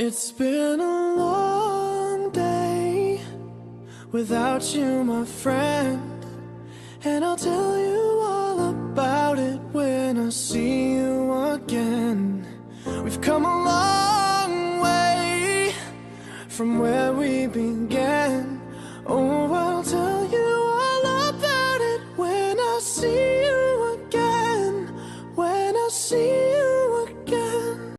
It's been a long day without you, my friend, and I'll tell you all about it when I see you again. We've come a long way from where we began. Oh, I'll tell you all about it when I see you again. When I see you again.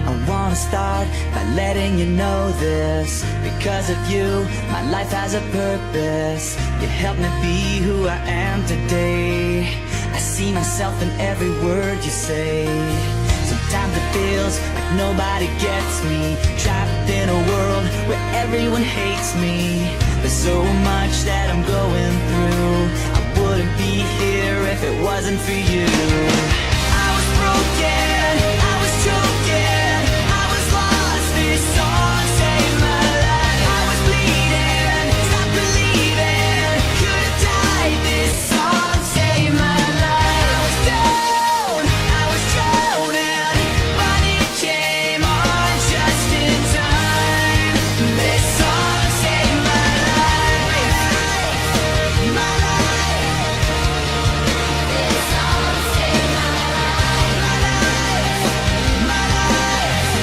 I wanna start by letting you know this. Because of you, my life has a purpose. You helped me be who I am today. I see myself in every word you say. Sometimes it feels like nobody gets me, trapped in a world where everyone hates me. There's so much that I'm going through. I wouldn't be here if it wasn't for you. I was broken, I was choking, I was lost, this song saved my life. I was bleeding, stopped believing, could've died, this song saved my life. I was down, I was drowning, but it came on just in time. This song saved my life. My life. This song saved my life. My life. My life.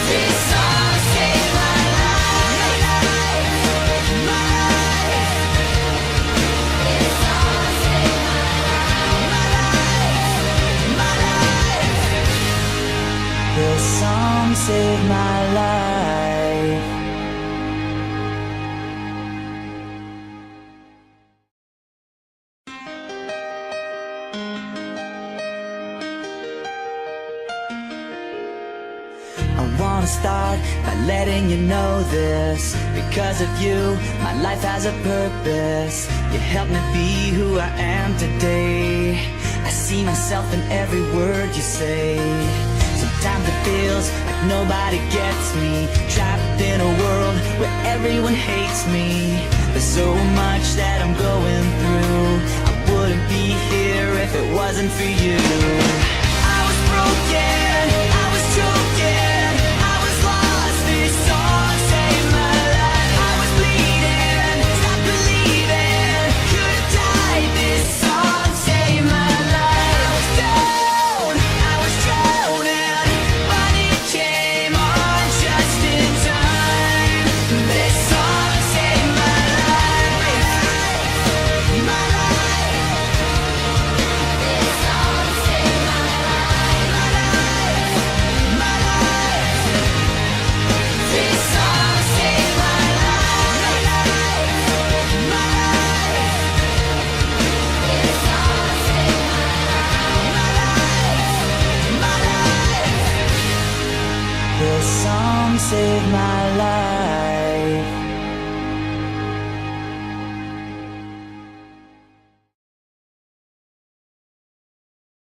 This song saved my life. My life. This song saved my life. My life. This song saved my life. I wanna start by letting you know this. Because of you, my life has a purpose. You helped me be who I am today. I see myself in every word you say. Sometimes it feels like nobody gets me, trapped in a world where everyone hates me. There's so much that I'm going through. I wouldn't be here if it wasn't for you. I was broken, I was choking, I was lost, this song saved my life. I was bleeding, stopped believing, could've died, this song saved my life. I was down, I was drowning, but it came on just in time. This song saved my life. My life. This song saved my life. My life. My life. This song saved my life. My life. This song saved my life. My life. This song saved my life.